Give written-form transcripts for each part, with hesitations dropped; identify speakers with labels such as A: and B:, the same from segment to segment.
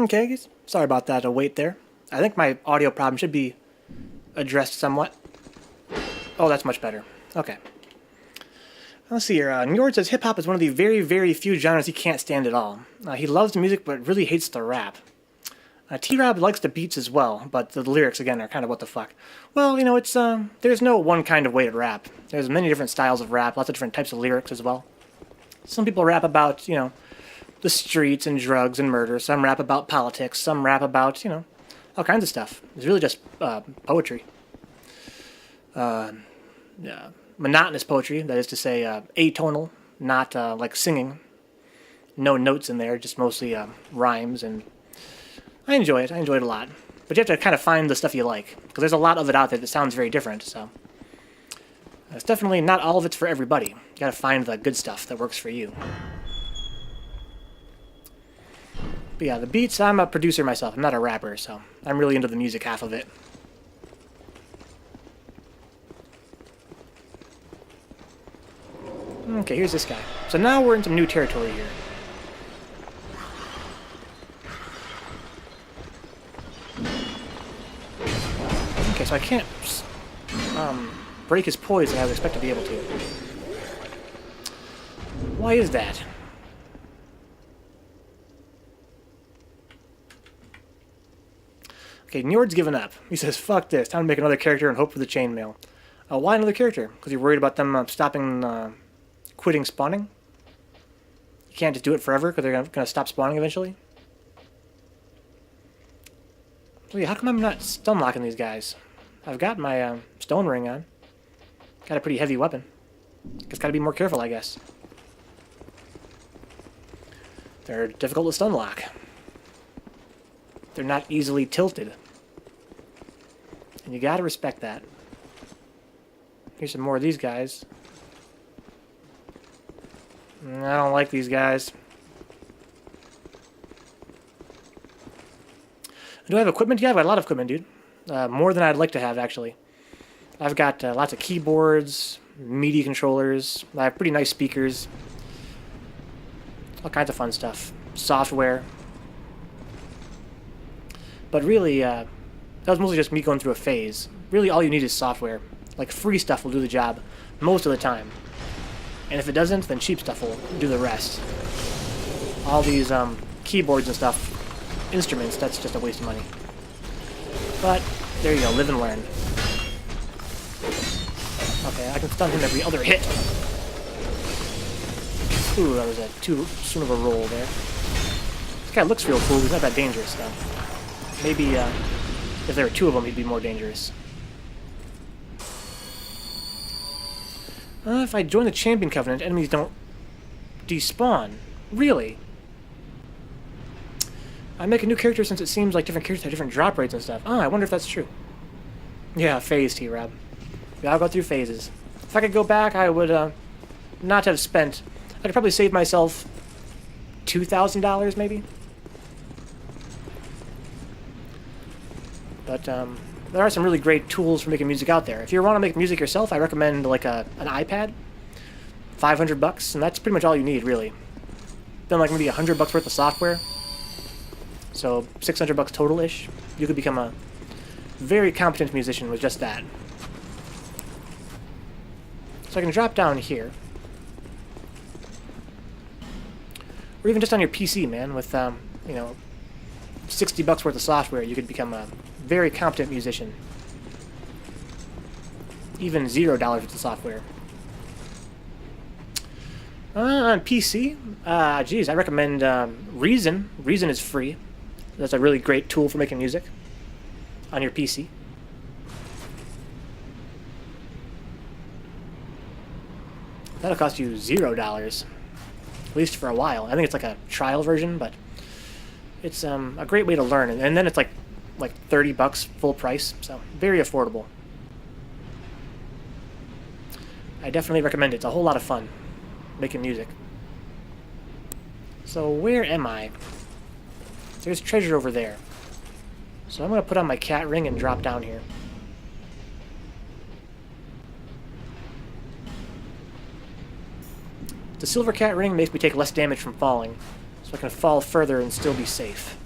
A: Okay, sorry about that wait there. I think my audio problem should be addressed somewhat. Oh, that's much better. Okay. Let's see here. Njord says hip-hop is one of the very, very few genres he can't stand at all. He loves the music, but really hates the rap. T-Rob likes the beats as well, but the lyrics, again, are kind of what the fuck. Well, you know, it's, there's no one kind of way to rap. There's many different styles of rap, lots of different types of lyrics as well. Some people rap about, you know, the streets and drugs and murder. Some rap about politics. Some rap about, you know, all kinds of stuff. It's really just poetry. Monotonous poetry, that is to say atonal, not like singing. No notes in there, just mostly rhymes, and I enjoy it. I enjoy it a lot. But you have to kind of find the stuff you like, because there's a lot of it out there that sounds very different, so it's definitely not all of it's for everybody. You gotta find the good stuff that works for you. But yeah, the beats, I'm a producer myself. I'm not a rapper, so I'm really into the music half of it. Okay, here's this guy. So now we're in some new territory here. Okay, so I can't break his poise and I would expect to be able to. Why is that? Okay, Njord's given up. He says, fuck this, time to make another character and hope for the chainmail. Why another character? Because you're worried about them quitting spawning? You can't just do it forever because they're going to stop spawning eventually? So yeah, how come I'm not stun locking these guys? I've got my stone ring on. Got a pretty heavy weapon. Just gotta be more careful, I guess. They're difficult to stun lock. They're not easily tilted. And you gotta respect that. Here's some more of these guys. I don't like these guys. Do I have equipment? Yeah, I've got a lot of equipment, dude. More than I'd like to have, actually. I've got lots of keyboards, MIDI controllers. I have pretty nice speakers. All kinds of fun stuff. Software. But really, that was mostly just me going through a phase. Really, all you need is software. Like, free stuff will do the job most of the time. And if it doesn't, then cheap stuff will do the rest. All these keyboards and stuff, instruments, that's just a waste of money. But, there you go, live and learn. Okay, I can stun him every other hit. Ooh, that was too soon of a roll there. This guy looks real cool, he's not that dangerous though. Maybe, if there were two of them, he'd be more dangerous. If I join the Champion Covenant, enemies don't despawn. Really? I make a new character since it seems like different characters have different drop rates and stuff. Oh, I wonder if that's true. Yeah, phase, T-Rob. Yeah, I'll go through phases. If I could go back, I would not have spent... I could probably save myself $2,000, maybe? But there are some really great tools for making music out there. If you want to make music yourself, I recommend like an iPad. $500, and that's pretty much all you need, really. Then like maybe $100 worth of software. So $600 total-ish. You could become a very competent musician with just that. So I can drop down here. Or even just on your PC, man, with, you know, $60 worth of software, you could become a very competent musician. Even $0 worth of software. On PC, geez, I recommend Reason. Reason is free. That's a really great tool for making music on your PC. That'll cost you $0, at least for a while. I think it's like a trial version, but it's a great way to learn. And then it's like $30 full price, so very affordable. I definitely recommend it. It's a whole lot of fun making music. So where am I? There's treasure over there. So I'm going to put on my cat ring and drop down here. The silver cat ring makes me take less damage from falling, so I can fall further and still be safe.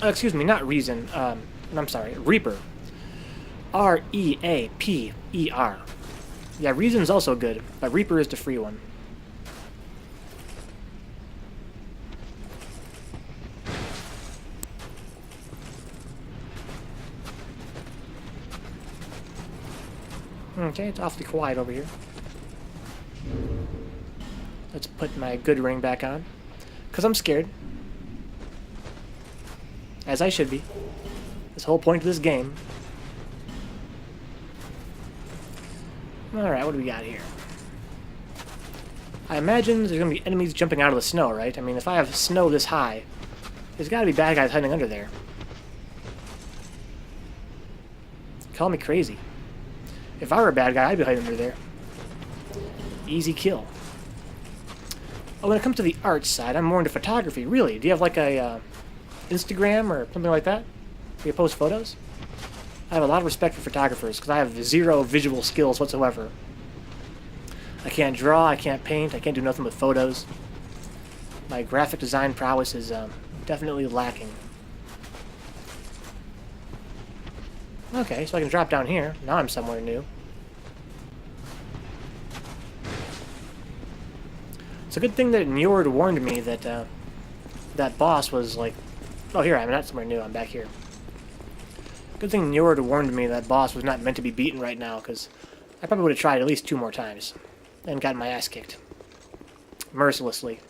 A: Excuse me, not Reason. I'm sorry, Reaper. R-E-A-P-E-R. Yeah, Reason's also good, but Reaper is the free one. Okay, it's awfully quiet over here. Let's put my good ring back on. Because I'm scared. As I should be. This whole point of this game. Alright, what do we got here? I imagine there's going to be enemies jumping out of the snow, right? I mean, if I have snow this high, there's got to be bad guys hiding under there. Call me crazy. If I were a bad guy, I'd be hiding under there. Easy kill. Oh, when it comes to the art side, I'm more into photography. Really? Do you have like a Instagram or something like that? Where you post photos? I have a lot of respect for photographers because I have zero visual skills whatsoever. I can't draw, I can't paint, I can't do nothing with photos. My graphic design prowess is definitely lacking. Okay, so I can drop down here. Now I'm somewhere new. It's a good thing that Njord warned me that that boss was like... Oh, here I am. Not somewhere new. I'm back here. Good thing Njord warned me that boss was not meant to be beaten right now, because I probably would have tried at least 2 more times and gotten my ass kicked. Mercilessly.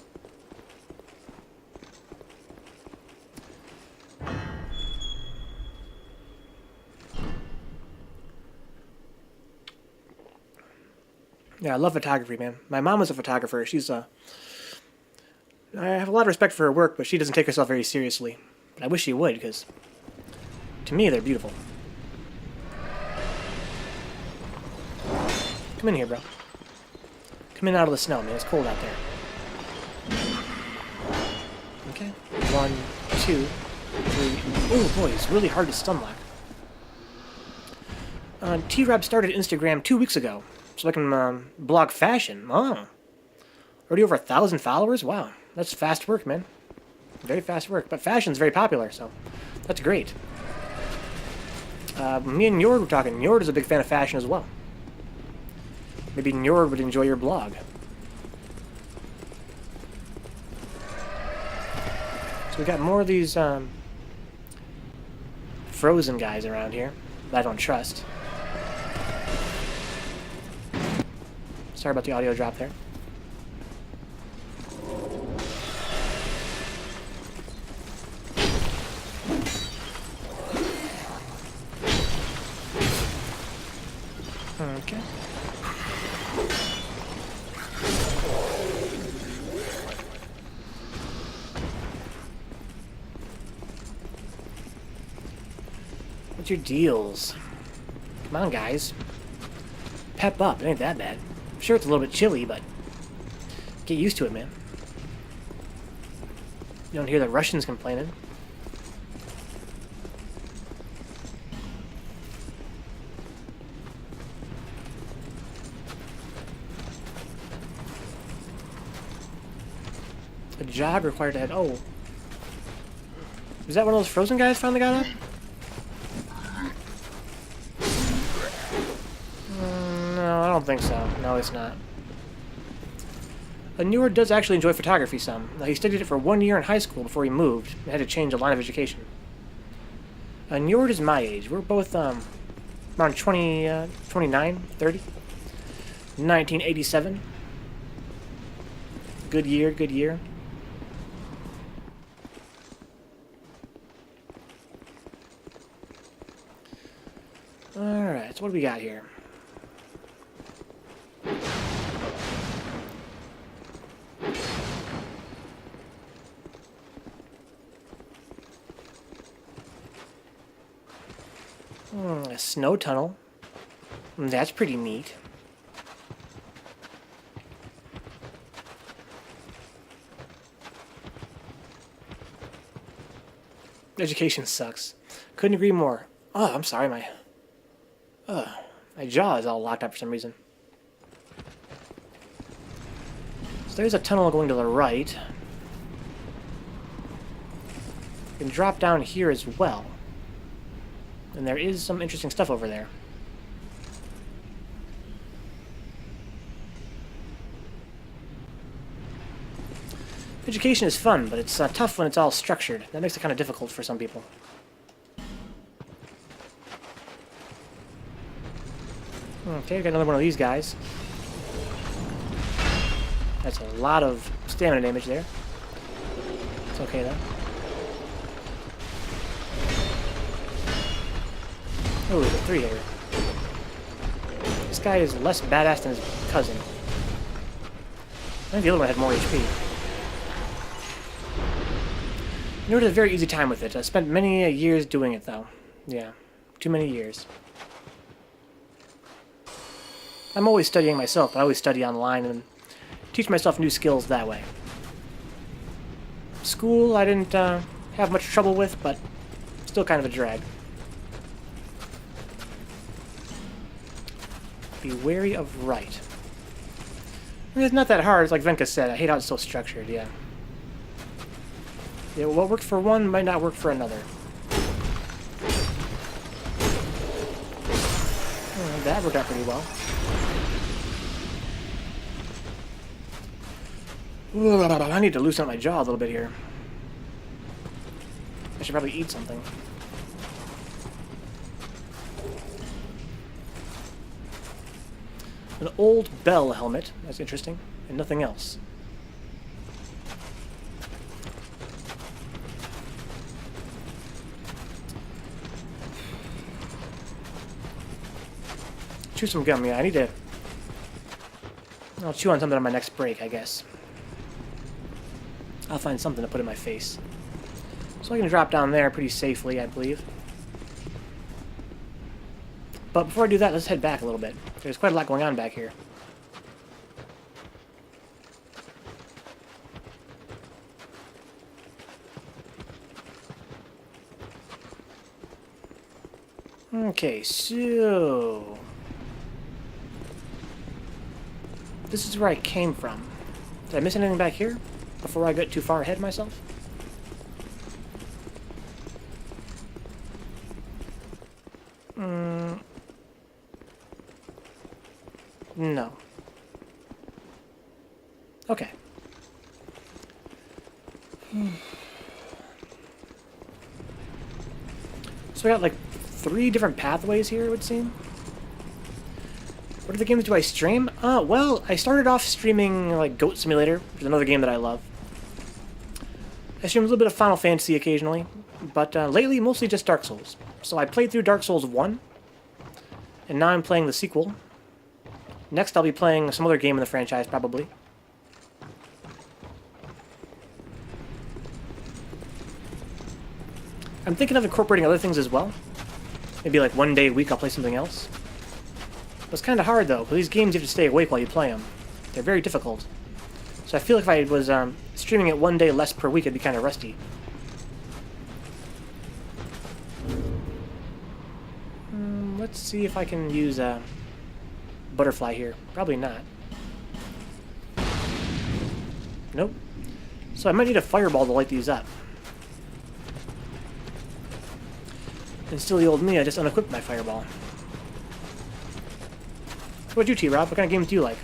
A: Yeah, I love photography, man. My mom was a photographer. She's I have a lot of respect for her work, but she doesn't take herself very seriously. But I wish she would, because to me, they're beautiful. Come in here, bro. Come in out of the snow, man. It's cold out there. Okay. 1, 2, 3. Oh, boy, it's really hard to stun lock. T-Rab started Instagram 2 weeks ago. So I can blog fashion. Oh. Already over 1,000 followers? Wow. That's fast work, man. Very fast work. But fashion's very popular, so that's great. Me and Njord were talking. Njord is a big fan of fashion as well. Maybe Njord would enjoy your blog. So we got more of these frozen guys around here that I don't trust. Sorry about the audio drop there. Okay. What's your deals? Come on, guys. Pep up. It ain't that bad. Sure, it's a little bit chilly, but get used to it, man. You don't hear the Russians complaining. A jog required to head. Oh. Is that one of those frozen guys finally got up? No, I don't think so. No, it's not. Njord does actually enjoy photography some. He studied it for 1 year in high school before he moved and had to change the line of education. Njord is my age. We're both around 29, 30. 1987. Good year, good year. Alright, so what do we got here? A snow tunnel. That's pretty neat. Education sucks. Couldn't agree more. Oh, I'm sorry, my jaw is all locked up for some reason. So there's a tunnel going to the right. can drop down here as well. And there is some interesting stuff over there. Education is fun, but it's tough when it's all structured. That makes it kind of difficult for some people. Okay, got another one of these guys. That's a lot of stamina damage there. It's okay, though. Oh, the 3-hitter. This guy is less badass than his cousin. I think the other one had more HP. You know, it was a very easy time with it. I spent many years doing it, though. Yeah, too many years. I'm always studying myself, but I always study online and teach myself new skills that way. School, I didn't have much trouble with, but still kind of a drag. Be wary of right. I mean, it's not that hard. It's like Venka said. I hate how it's so structured, yeah. Yeah, what worked for one might not work for another. Oh, that worked out pretty well. Ooh, I need to loosen up my jaw a little bit here. I should probably eat something. An old bell helmet. That's interesting. And nothing else. Chew some gum, yeah. I need to... I'll chew on something on my next break, I guess. I'll find something to put in my face. So I can drop down there pretty safely, I believe. But before I do that, let's head back a little bit. There's quite a lot going on back here. Okay, so... this is where I came from. Did I miss anything back here? Before I got too far ahead of myself? No. Okay. So I got like 3 different pathways here, it would seem. What other games do I stream? Well, I started off streaming like Goat Simulator, which is another game that I love. I stream a little bit of Final Fantasy occasionally, but lately mostly just Dark Souls. So I played through Dark Souls 1, and now I'm playing the sequel. Next I'll be playing some other game in the franchise, probably. I'm thinking of incorporating other things as well. Maybe like one day a week I'll play something else. It's kind of hard, though, because these games you have to stay awake while you play them. They're very difficult. So I feel like if I was streaming it one day less per week, it'd be kind of rusty. Let's see if I can use a butterfly here. Probably not. Nope. So I might need a fireball to light these up. And still the old me, I just unequipped my fireball. What about you, T-Rob? What kind of games do you like?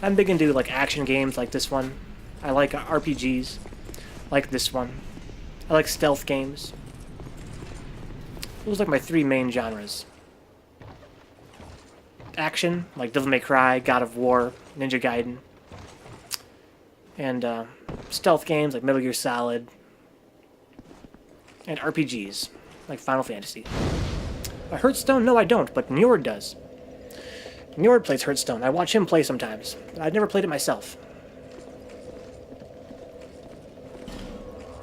A: I'm big into like action games like this one. I like RPGs like this one. I like stealth games. Those are like my 3 main genres. Action, like Devil May Cry, God of War, Ninja Gaiden. And stealth games like Metal Gear Solid. And RPGs, like Final Fantasy. Hearthstone? No, I don't, but Njord does. Njord plays Hearthstone. I watch him play sometimes. I've never played it myself.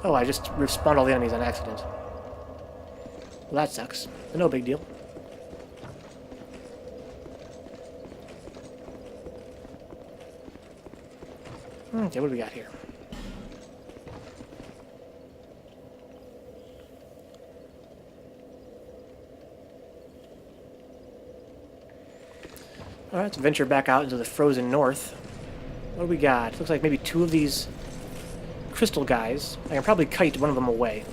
A: Oh, I just respawned all the enemies on accident. Well, that sucks. But no big deal. Okay, what do we got here? Alright, let's venture back out into the frozen north. What do we got? Looks like maybe 2 of these crystal guys. I can probably kite one of them away.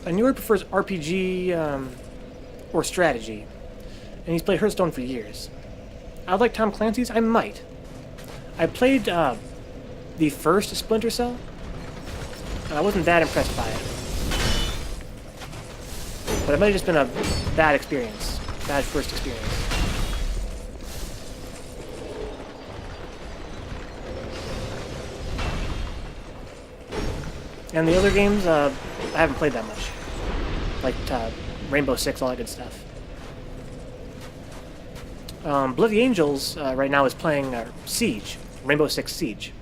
A: Njord prefers RPG or strategy, and he's played Hearthstone for years. I like Tom Clancy's. I might. I played the first Splinter Cell. I wasn't that impressed by it, but it might have just been a bad experience, bad first experience. And the other games, I haven't played that much. Like Rainbow Six, all that good stuff. Bloody Angels right now is playing Siege. Rainbow Six Siege.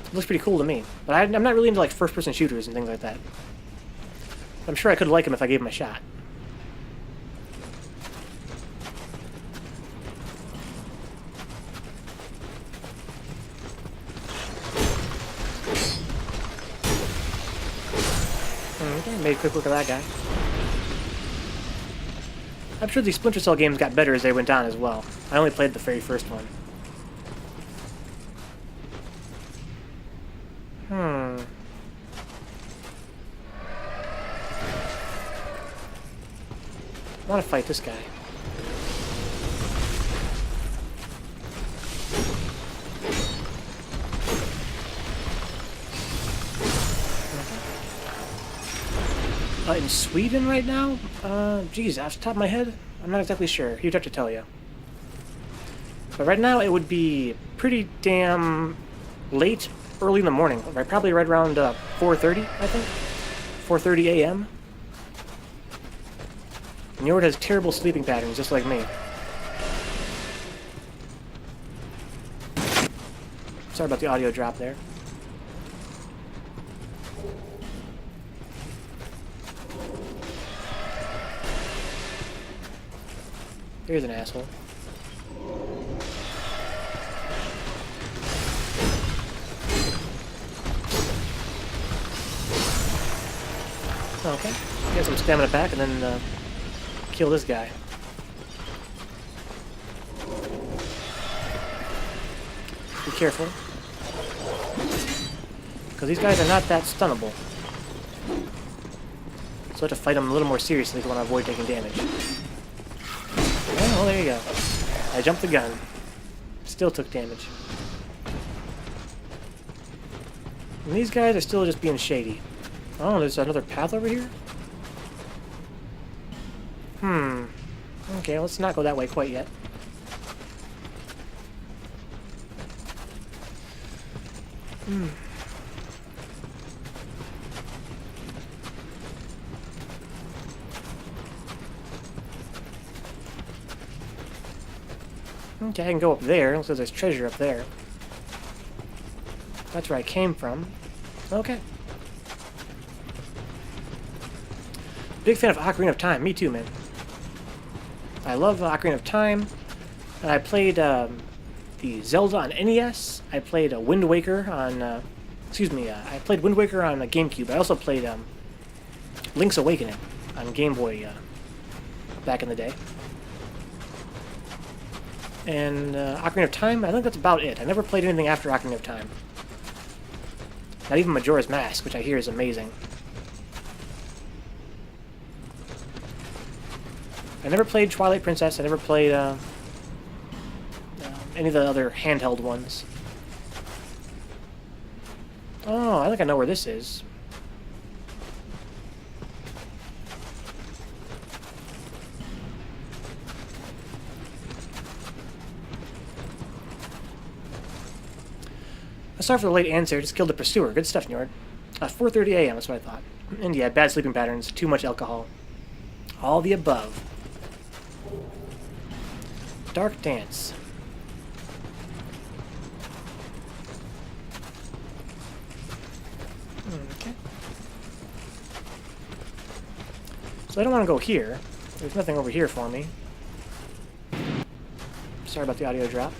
A: It looks pretty cool to me. But I'm not really into like first-person shooters and things like that. I'm sure I could like them if I gave them a shot. Okay, made quick work of that guy. I'm sure the Splinter Cell games got better as they went on as well. I only played the very first one. I want to fight this guy. In Sweden right now? Geez, off the top of my head, I'm not exactly sure. You'd have to tell you. But right now, it would be pretty damn late, early in the morning. Right, probably right around 4:30, I think. 4:30 a.m. Njord has terrible sleeping patterns, just like me. Sorry about the audio drop there. Here's an asshole. Okay, get some stamina back and then kill this guy. Be careful, because these guys are not that stunnable. So I have to fight them a little more seriously if you want to avoid taking damage. Oh, there you go. I jumped the gun. Still took damage. And these guys are still just being shady. Oh, there's another path over here? Okay, let's not go that way quite yet. Okay, I can go up there. Looks like there's treasure up there. That's where I came from. Okay. Big fan of Ocarina of Time. Me too, man. I love Ocarina of Time. And I played the Zelda on NES. I played Wind Waker on... I played Wind Waker on GameCube. I also played Link's Awakening on Game Boy back in the day. And Ocarina of Time, I think that's about it. I never played anything after Ocarina of Time. Not even Majora's Mask, which I hear is amazing. I never played Twilight Princess. I never played any of the other handheld ones. Oh, I think I know where this is. Sorry for the late answer. Just killed a pursuer. Good stuff, Njord. 4:30 a.m. That's what I thought. And yeah, bad sleeping patterns. Too much alcohol. All the above. Dark Dance. Okay. So I don't want to go here. There's nothing over here for me. Sorry about the audio drop.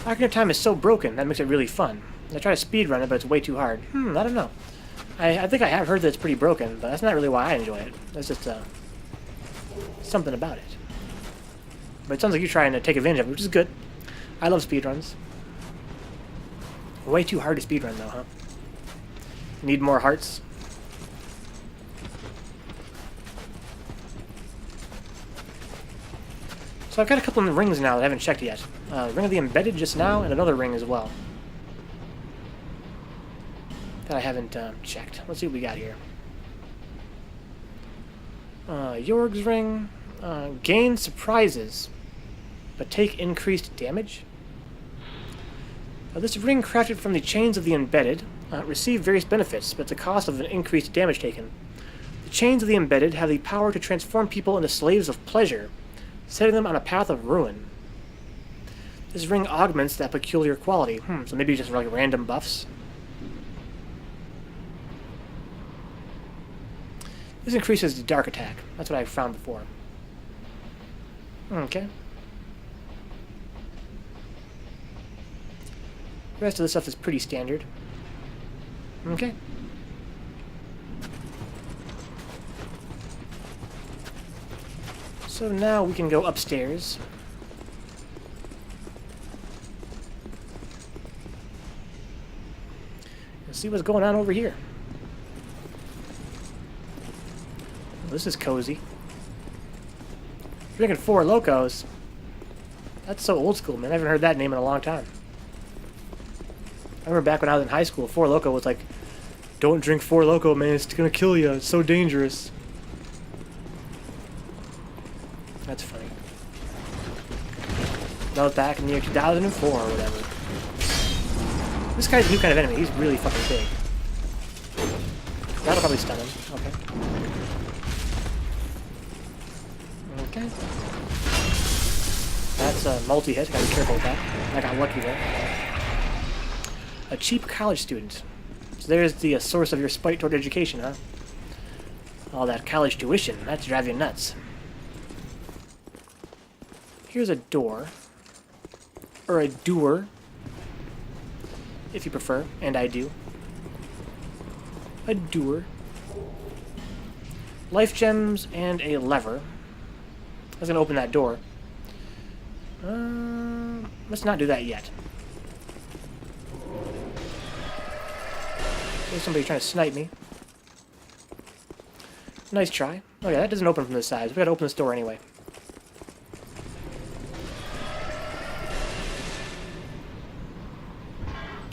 A: Ocarina of Time is so broken, that makes it really fun. I try to speedrun it, but it's way too hard. I don't know. I think I have heard that it's pretty broken, but that's not really why I enjoy it. That's just something about it. But it sounds like you're trying to take advantage of it, which is good. I love speedruns. Way too hard to speedrun though, huh? Need more hearts? So I've got a couple of rings now that I haven't checked yet. Ring of the Embedded just now, and another ring as well. That I haven't checked. Let's see what we got here. Jorg's ring. Gain surprises, but take increased damage. This ring crafted from the chains of the Embedded receive various benefits, but at the cost of an increased damage taken. The chains of the Embedded have the power to transform people into slaves of pleasure, setting them on a path of ruin. This ring augments that peculiar quality. So maybe just like random buffs. This increases the dark attack. That's what I found before. Okay. The rest of the stuff is pretty standard. Okay. So now we can go upstairs. And see what's going on over here. Well, this is cozy. Drinking Four Locos. That's so old school, man. I haven't heard that name in a long time. I remember back when I was in high school, Four Loko was like, don't drink Four Loko, man. It's gonna kill you. It's so dangerous. That's funny. That was back in the year 2004 or whatever. This guy's a new kind of enemy. He's really fucking big. That'll probably stun him. Okay. Okay. That's a multi-hit. Gotta be careful with that. I got lucky there. A cheap college student. So there's the source of your spite toward education, huh? All that college tuition. That's drive you nuts. Here's a door. Or a doer. If you prefer. And I do. A doer. Life gems and a lever. I was going to open that door. Let's not do that yet. There's somebody trying to snipe me. Nice try. Oh yeah, that doesn't open from this side. So we gotta open this door anyway.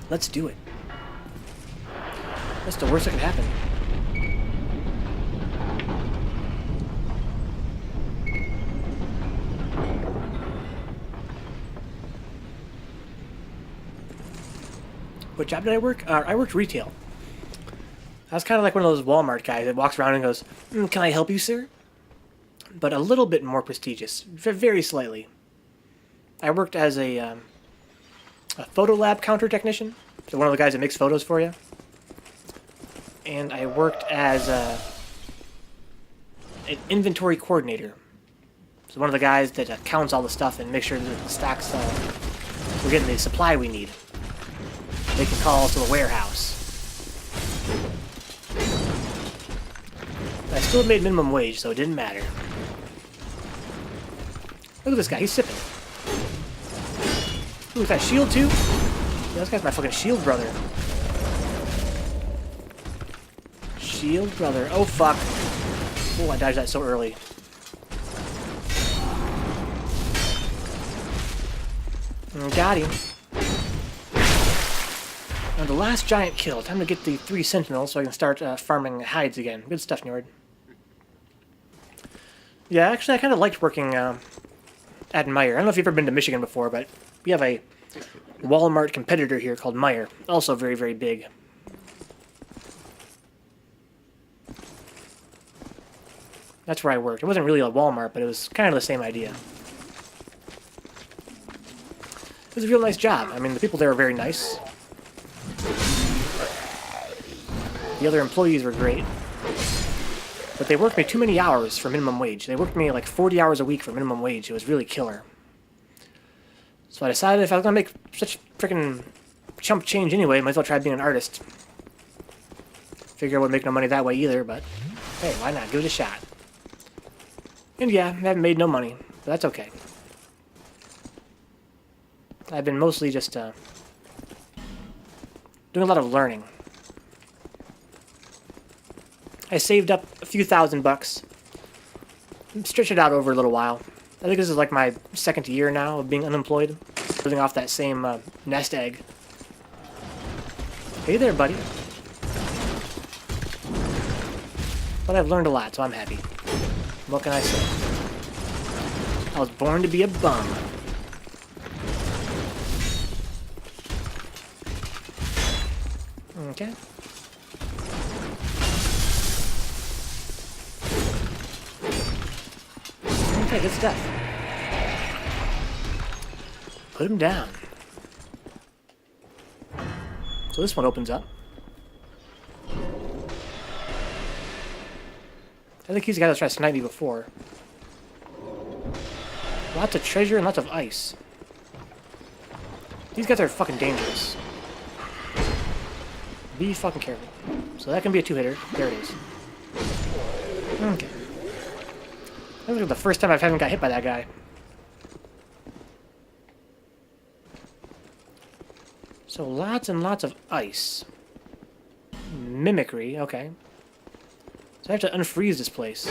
A: Let's do it. That's the worst that can happen. What job did I work? I worked retail. I was kind of like one of those Walmart guys that walks around and goes, can I help you, sir? But a little bit more prestigious. Very slightly. I worked as a photo lab counter technician. So one of the guys that makes photos for you. And I worked as an inventory coordinator. So one of the guys that counts all the stuff and makes sure that the stocks, we're getting the supply we need. Making calls to the warehouse. I still made minimum wage, so it didn't matter. Look at this guy, he's sipping. Ooh, is that shield too? Yeah, this guy's my fucking shield brother. Shield brother. Oh fuck. Oh, I dodged that so early. Got him. Now the last giant kill. Time to get the 3 sentinels so I can start farming hides again. Good stuff, Njord. Yeah, actually I kind of liked working at Meijer. I don't know if you've ever been to Michigan before, but we have a Walmart competitor here called Meijer. Also very, very big. That's where I worked. It wasn't really a Walmart, but it was kind of the same idea. It was a real nice job. I mean, the people there were very nice. The other employees were great. But they worked me too many hours for minimum wage. They worked me like 40 hours a week for minimum wage. It was really killer. So I decided if I was going to make such freaking chump change anyway, might as well try being an artist. Figure I wouldn't make no money that way either, but hey, why not? Give it a shot. And yeah, I haven't made no money, but that's okay. I've been mostly just Doing a lot of learning. I saved up a few $1,000. Stretched it out over a little while. I think this is like my second year now of being unemployed. Living off that same nest egg. Hey there, buddy. But I've learned a lot, so I'm happy. What can I say? I was born to be a bum. Okay. Okay, good stuff. Put him down. So this one opens up. I think he's the guy that's tried to snipe me before. Lots of treasure and lots of ice. These guys are fucking dangerous. Be fucking careful. So that can be a two-hitter. There it is. Okay. This is the first time I haven't got hit by that guy. So lots and lots of ice. Mimicry, okay. So I have to unfreeze this place.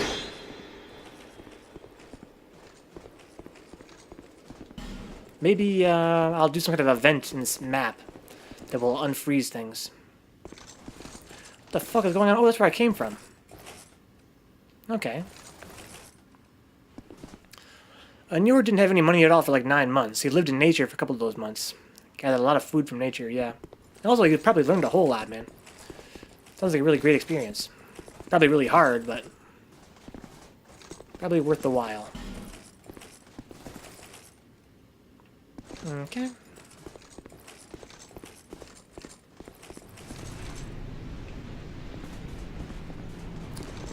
A: Maybe I'll do some kind of event in this map that will unfreeze things. What the fuck is going on? Oh, that's where I came from. Okay. Njord didn't have any money at all for like 9 months. He lived in nature for a couple of those months. Gathered a lot of food from nature, yeah. And also, he probably learned a whole lot, man. Sounds like a really great experience. Probably really hard, but probably worth the while. Okay.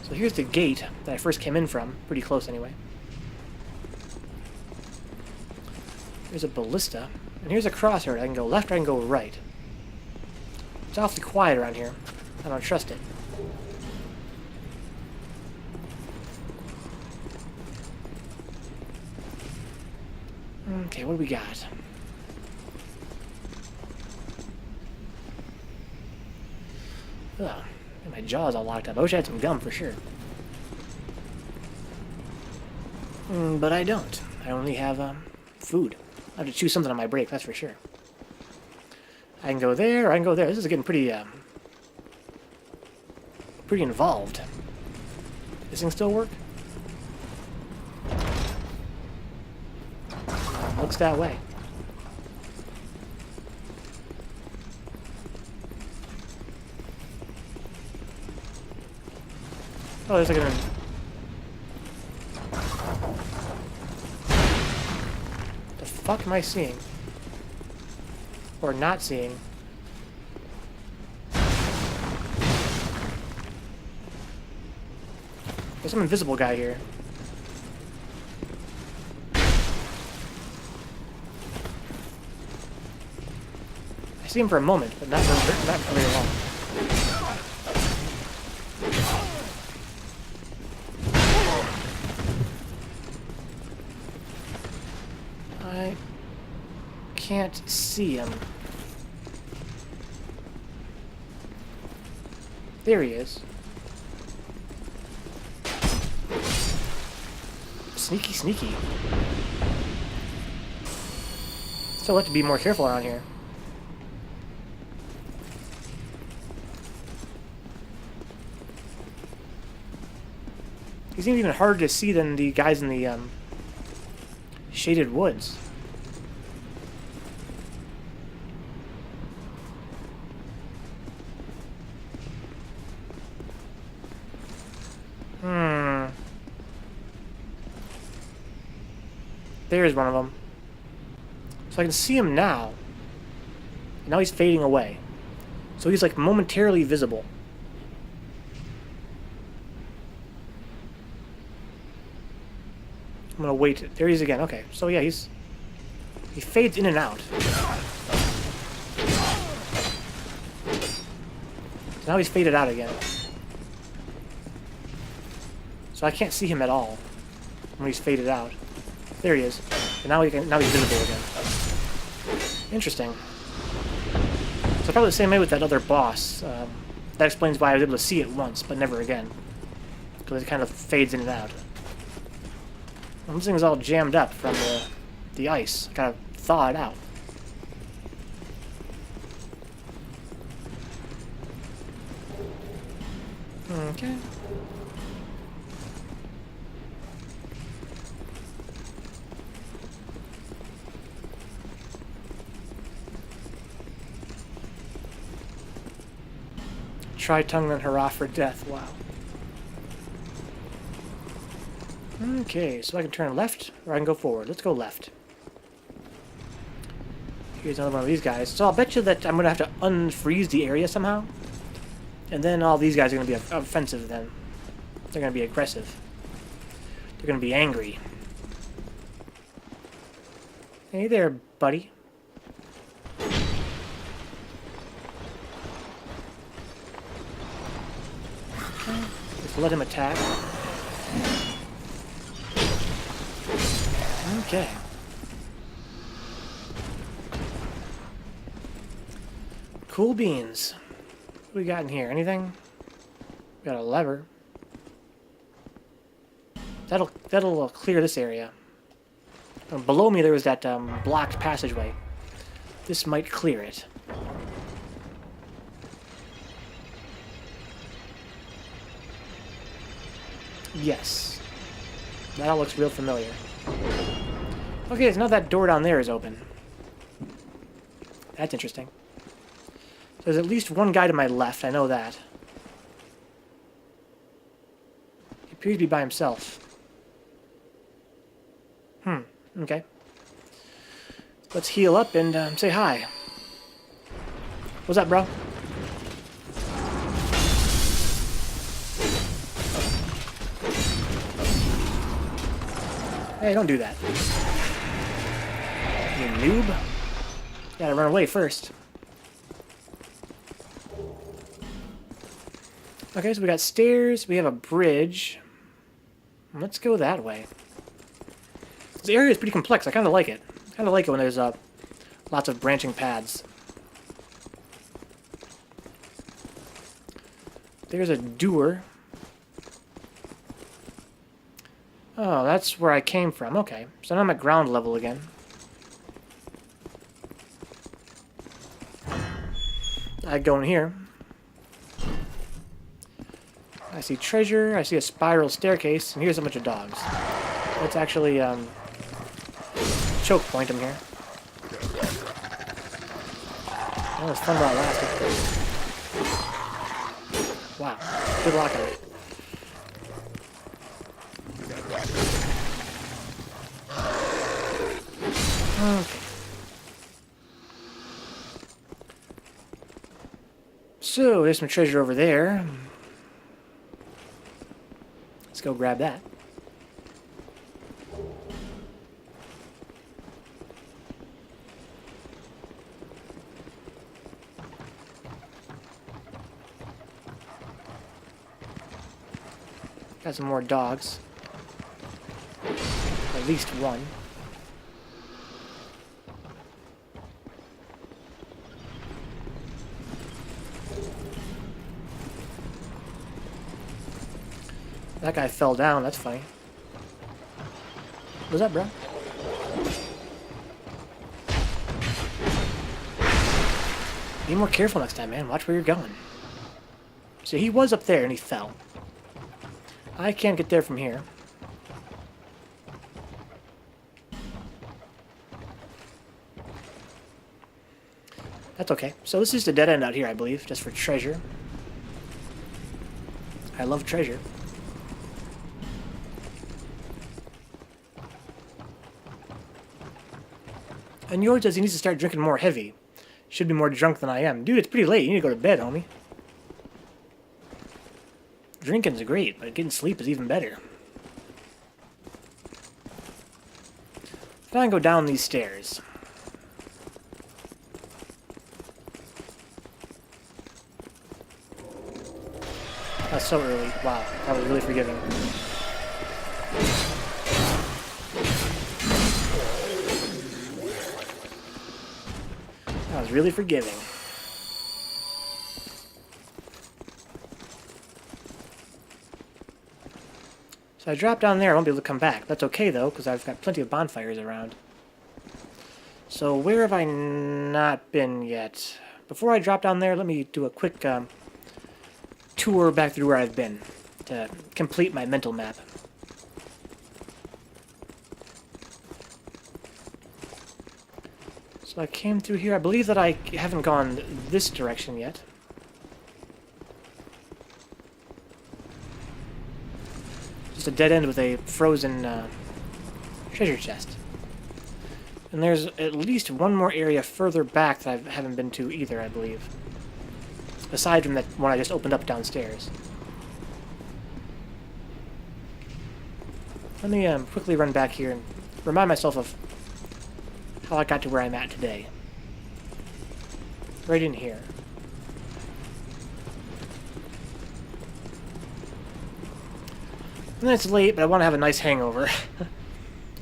A: So here's the gate that I first came in from. Pretty close, anyway. There's a ballista. And here's a crossroad. I can go left or I can go right. It's awfully quiet around here. I don't trust it. Okay, what do we got? Ugh, my jaw's all locked up. I wish I had some gum for sure. But I don't. I only have food. I have to choose something on my break, that's for sure. I can go there, or I can go there. This is getting pretty involved. This thing still work? Looks that way. Oh, there's like an... The fuck am I seeing? Or not seeing? There's some invisible guy here. I see him for a moment, but not for very long. I can't see him. There he is. Sneaky, sneaky. Still have to be more careful around here. He seems even harder to see than the guys in the shaded woods. There's one of them. So I can see him now. Now he's fading away. So he's like momentarily visible. I'm gonna wait. There he is again. Okay, so yeah, he fades in and out. So now he's faded out again. So I can't see him at all when he's faded out. There he is. And now he's visible again. Interesting. So probably the same way with that other boss. That explains why I was able to see it once, but never again. Because it kind of fades in and out. And this thing is all jammed up from the ice. Kind of thaw it out. Okay. Try tongue then hurrah for death. Wow. Okay, so I can turn left, or I can go forward. Let's go left. Here's another one of these guys. So I'll bet you that I'm going to have to unfreeze the area somehow. And then all these guys are going to be offensive then. They're going to be aggressive. They're going to be angry. Hey there, buddy. Okay, let's let him attack. Okay. Cool beans. What do we got in here? Anything? We got a lever. That'll clear this area. Below me there was that blocked passageway. This might clear it. Yes. That all looks real familiar. Okay, so now that door down there is open. That's interesting. There's at least one guy to my left, I know that. He appears to be by himself. Okay. Let's heal up and say hi. What's up, bro? Hey, don't do that. You noob. Gotta run away first. Okay, so we got stairs, we have a bridge. Let's go that way. This area is pretty complex, I kind of like it. I kind of like it when there's lots of branching paths. There's a door. Oh, that's where I came from. Okay, so now I'm at ground level again. I go in here. I see treasure, I see a spiral staircase, and here's a bunch of dogs. Let's actually, choke point them here. That was fun while it lasted. Wow, good luck on it. Okay. So, there's some treasure over there. Let's go grab that. Got some more dogs. At least one. That guy fell down, that's funny. What's up, bro? Be more careful next time, man. Watch where you're going. So he was up there and he fell. I can't get there from here. That's okay. So this is the dead end out here, I believe, just for treasure. I love treasure. And York says he needs to start drinking more heavy. Should be more drunk than I am. Dude, it's pretty late. You need to go to bed, homie. Drinking's great, but getting sleep is even better. Now I can go down these stairs. That's so early. Wow, that was really forgiving. That was really forgiving. So I drop down there, I won't be able to come back. That's okay, though, because I've got plenty of bonfires around. So where have I not been yet? Before I drop down there, let me do a quick tour back through where I've been to complete my mental map. So I came through here. I believe that I haven't gone this direction yet. Just a dead end with a frozen treasure chest. And there's at least one more area further back that I haven't been to either, I believe. Aside from that one I just opened up downstairs. Let me quickly run back here and remind myself of how I got to where I'm at today. Right in here. And then it's late, but I want to have a nice hangover.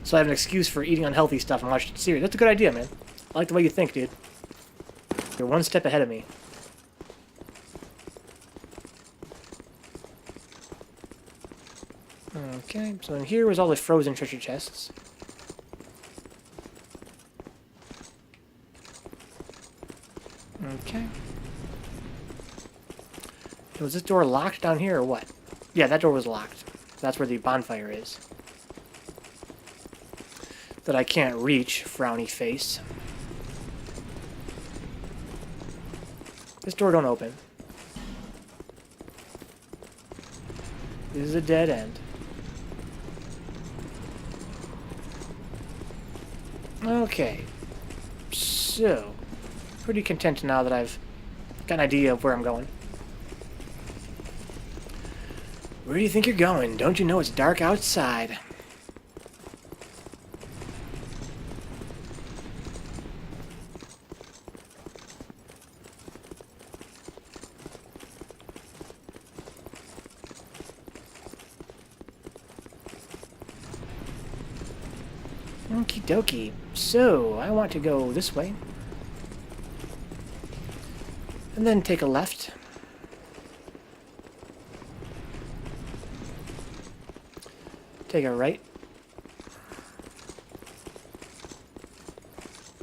A: So I have an excuse for eating unhealthy stuff and watching the series. That's a good idea, man. I like the way you think, dude. You're one step ahead of me. Okay, so in here was all the frozen treasure chests. Okay. Was this door locked down here or what? Yeah, that door was locked. That's where the bonfire is. That I can't reach, frowny face. This door don't open. This is a dead end. Okay. So, pretty content now that I've got an idea of where I'm going. Where do you think you're going? Don't you know it's dark outside? Okie dokie. So, I want to go this way. And then take a left. Take a right.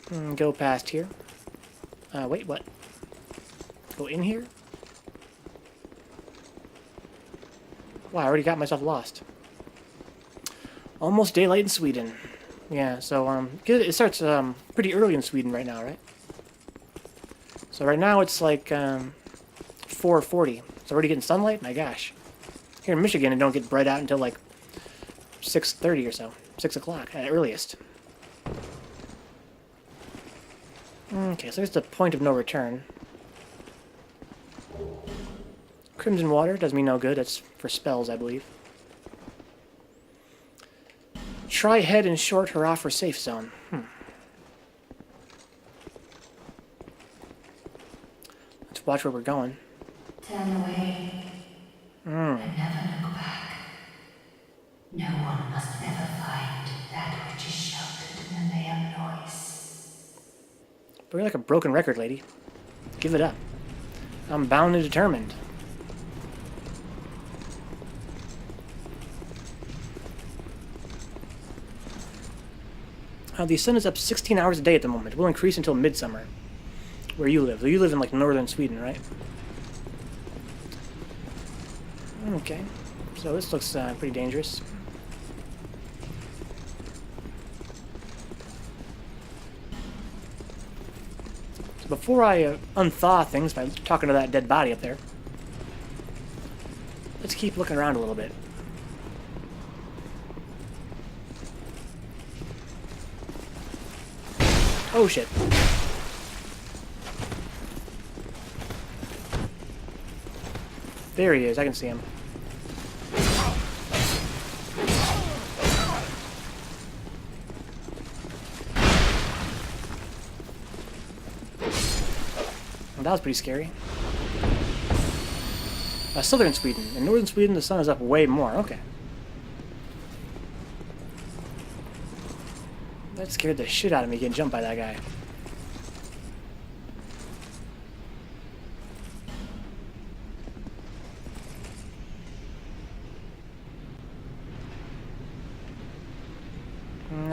A: And go past here. Wait, what? Go in here? Wow, I already got myself lost. Almost daylight in Sweden. Yeah, so, it starts, pretty early in Sweden right now, right? So right now it's like, 4:40. It's already getting sunlight? My gosh. Here in Michigan, it don't get bright out until, like, 6:30 or so. 6 o'clock at earliest. Okay, so there's the point of no return. Crimson water does me no good. That's for spells, I believe. Try head and short, hurrah for safe zone. Let's watch where we're going.
B: Turn away and never look back. No one must ever find that which is sheltered in the layer of noise.
A: But you're like a broken record, lady. Give it up. I'm bound and determined. The sun is up 16 hours a day at the moment. It will increase until midsummer. Where you live. You live in, like, northern Sweden, right? Okay. So this looks pretty dangerous. So before I unthaw things by talking to that dead body up there, let's keep looking around a little bit. Oh shit. There he is, I can see him. Well, that was pretty scary. Southern Sweden. In northern Sweden, the sun is up way more. Okay. That scared the shit out of me getting jumped by that guy.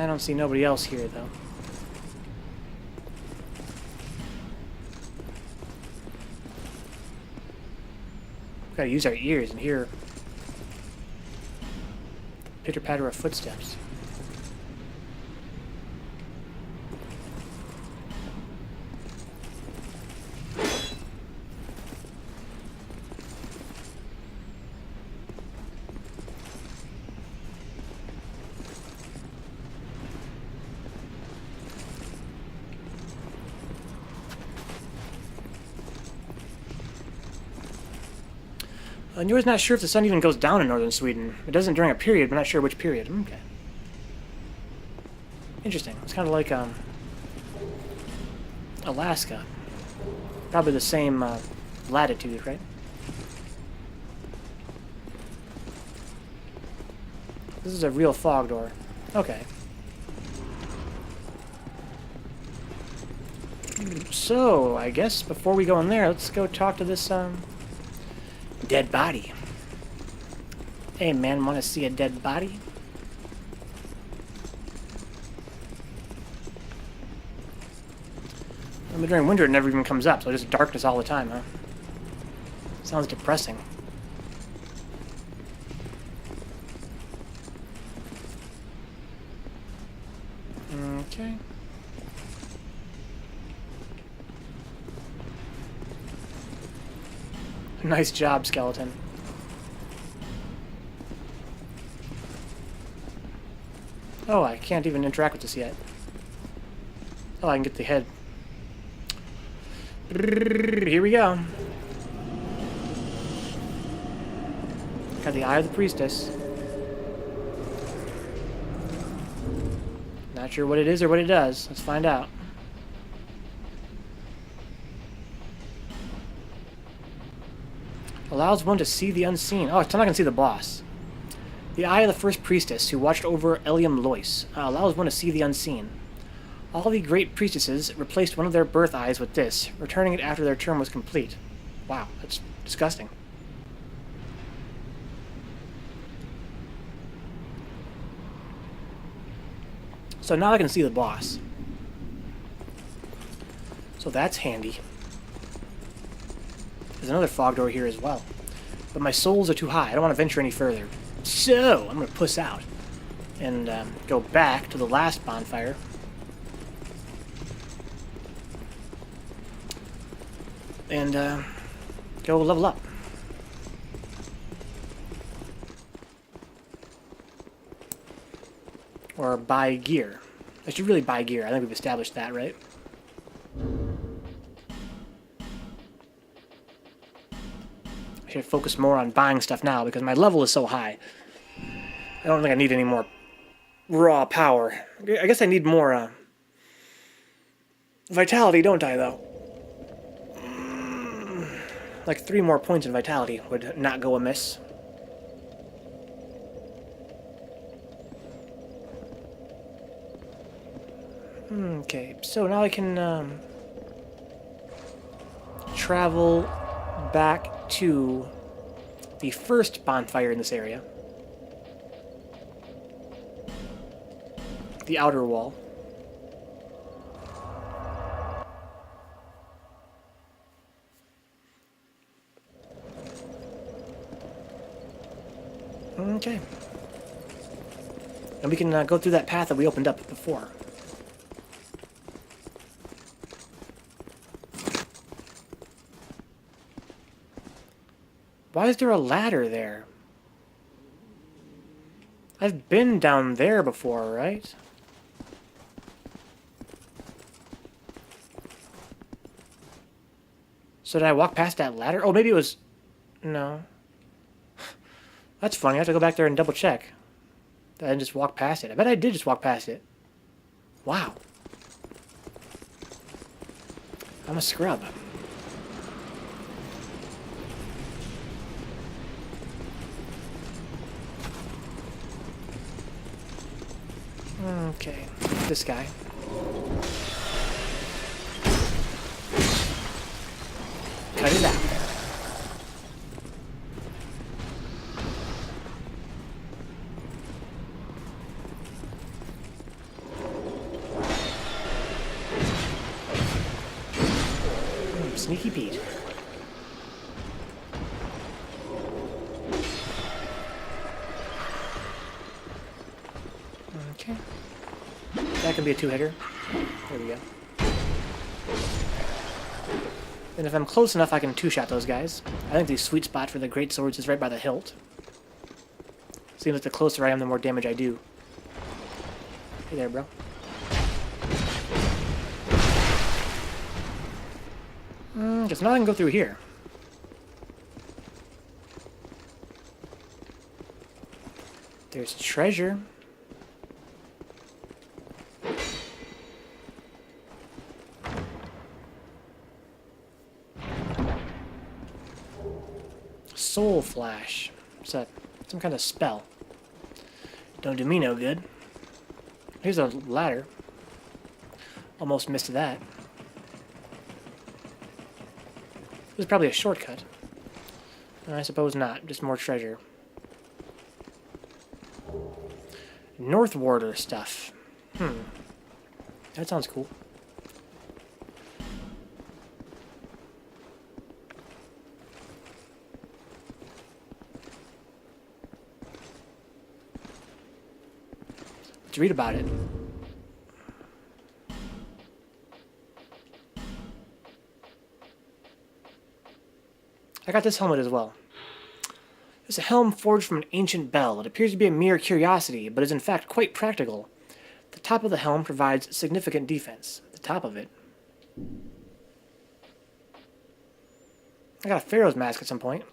A: I don't see nobody else here, though. Gotta use our ears and hear pitter-patter of footsteps. And you're not sure if the sun even goes down in northern Sweden. It doesn't during a period, but not sure which period. Okay. Interesting. It's kind of like Alaska. Probably the same latitude, right? This is a real fog door. Okay. So, I guess before we go in there, let's go talk to this dead body. Hey man, want to see a dead body? I mean, during winter it never even comes up, so it's just darkness all the time, huh? Sounds depressing. Okay. Nice job, skeleton. Oh, I can't even interact with this yet. Oh, I can get the head. Here we go. Got the eye of the priestess. Not sure what it is or what it does. Let's find out. Allows one to see the unseen. Oh, it's not going to see the boss. The eye of the first priestess, who watched over Eliam Lois, allows one to see the unseen. All the great priestesses replaced one of their birth eyes with this, returning it after their term was complete. Wow, that's disgusting. So now I can see the boss. So that's handy. There's another fog door here as well. But my souls are too high. I don't want to venture any further. So, I'm going to puss out. And go back to the last bonfire. And go level up. Or buy gear. I should really buy gear. I think we've established that, right? I should focus more on buying stuff now because my level is so high. I don't think I need any more raw power. I guess I need more vitality, don't I, though? Like 3 more points in vitality would not go amiss. Okay, so now I can travel back to the first bonfire in this area. The outer wall. Okay. And we can go through that path that we opened up before. Why is there a ladder there? I've been down there before, right? So did I walk past that ladder? Oh, maybe it was... No. That's funny. I have to go back there and double check. I didn't just walk past it. I bet I did just walk past it. Wow. I'm a scrub. Okay, this guy. Cut it out. can be a two-hitter. There we go. And if I'm close enough, I can two-shot those guys. I think the sweet spot for the great swords is right by the hilt. Seems like the closer I am, the more damage I do. Hey there, bro. Guess now I can go through here. There's treasure. Soul Flash. Is that some kind of spell? Don't do me no good. Here's a ladder. Almost missed that. This is probably a shortcut. I suppose not. Just more treasure. North Warder stuff. That sounds cool. Let's read about it. I got this helmet as well. It's a helm forged from an ancient bell. It appears to be a mere curiosity, but is in fact quite practical. The top of the helm provides significant defense. The top of it. I got a Pharaoh's mask at some point.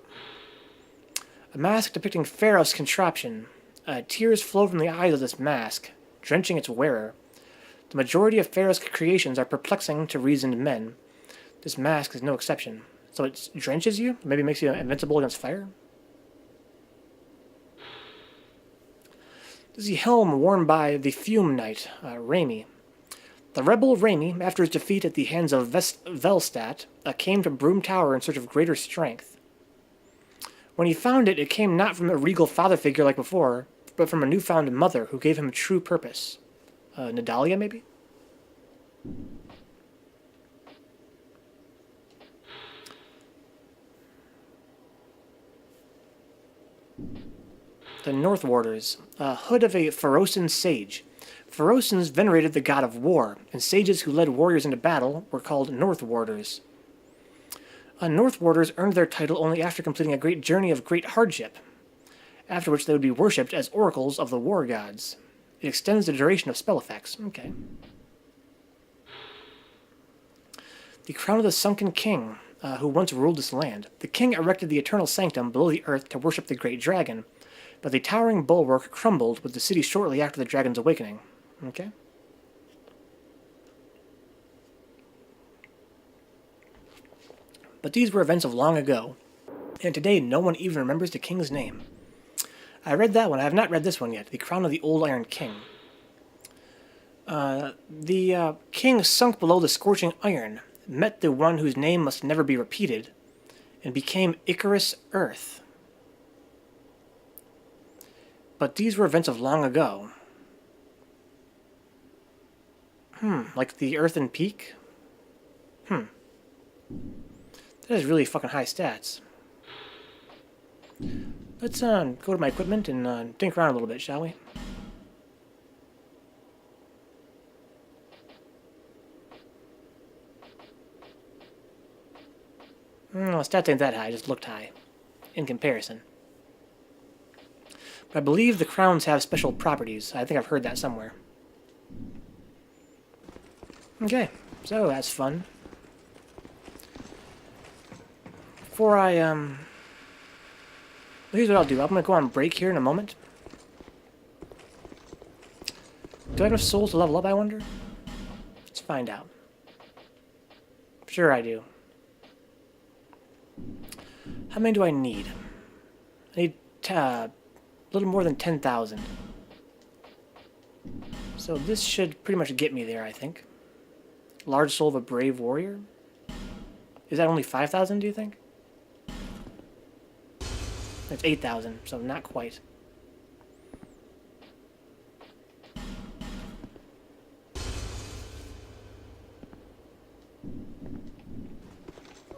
A: A mask depicting Pharaoh's contraption. Tears flow from the eyes of this mask, drenching its wearer. The majority of Pharaoh's creations are perplexing to reasoned men. This mask is no exception. So it drenches you? Maybe makes you invincible against fire? This is the helm worn by the Fume Knight, Raimi. The rebel Raimi, after his defeat at the hands of Velstadt, came to Broom Tower in search of greater strength. When he found it, it came not from a regal father figure like before, but from a newfound mother who gave him true purpose. Nadalia, maybe? The North Warders, hood of a Pharosan sage. Pharosans venerated the god of war, and sages who led warriors into battle were called North Warders. North Warders earned their title only after completing a great journey of great hardship, after which they would be worshipped as oracles of the war gods. It extends the duration of spell effects. Okay. The crown of the sunken king, who once ruled this land. The king erected the eternal sanctum below the earth to worship the great dragon, but the towering bulwark crumbled with the city shortly after the dragon's awakening. Okay. But these were events of long ago, and today no one even remembers the king's name. I read that one. I have not read this one yet. The Crown of the Old Iron King. The king sunk below the scorching iron, met the one whose name must never be repeated, and became Icarus Earth. But these were events of long ago. Like the Earthen Peak? That is really fucking high stats. Let's go to my equipment and think around a little bit, shall we? Stats ain't that high, just looked high. In comparison. But I believe the crowns have special properties. I think I've heard that somewhere. Okay, so that's fun. Before I, here's what I'll do. I'm gonna go on break here in a moment. Do I have enough souls to level up, I wonder? Let's find out. Sure I do. How many do I need? I need a little more than 10,000. So this should pretty much get me there, I think. Large soul of a brave warrior? Is that only 5,000, do you think? That's 8,000, so not quite.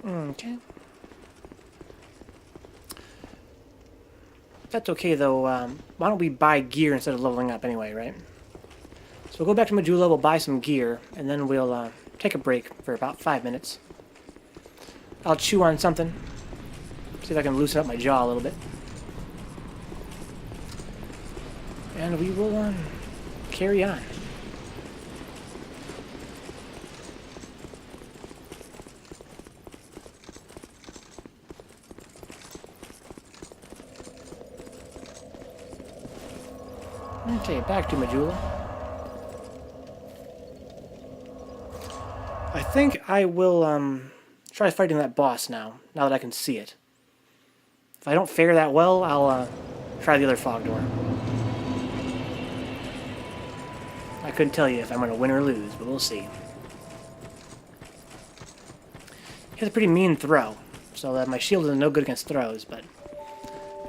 A: Okay. That's okay, though. Why don't we buy gear instead of leveling up anyway, right? Let's So we'll go back to Majula, we'll buy some gear, and then we'll take a break for about 5 minutes. I'll chew on something. See if I can loosen up my jaw a little bit. And we will carry on. Okay, back to Majula. I think I will try fighting that boss now that I can see it. If I don't fare that well, I'll try the other fog door. I couldn't tell you if I'm going to win or lose, but we'll see. He has a pretty mean throw, so that my shield is no good against throws, but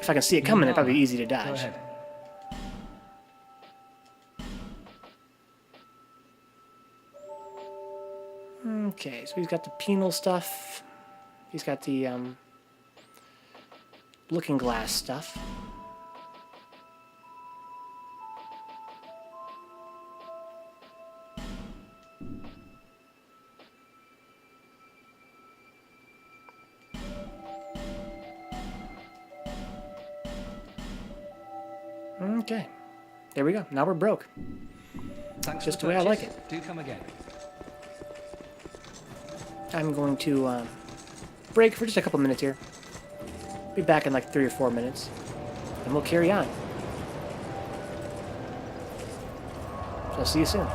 A: if I can see it coming, it'd probably be easy to dodge.
C: Go ahead.
A: Okay, so he's got the penal stuff. He's got the looking glass stuff. Okay, there we go. Now we're broke.
C: Thanks
A: Just
C: for
A: the way I like
C: purchase.
A: it.
C: Do come again.
A: I'm going to break for just a couple minutes here. Be back in like 3 or 4 minutes, and we'll carry on. So I'll see you soon.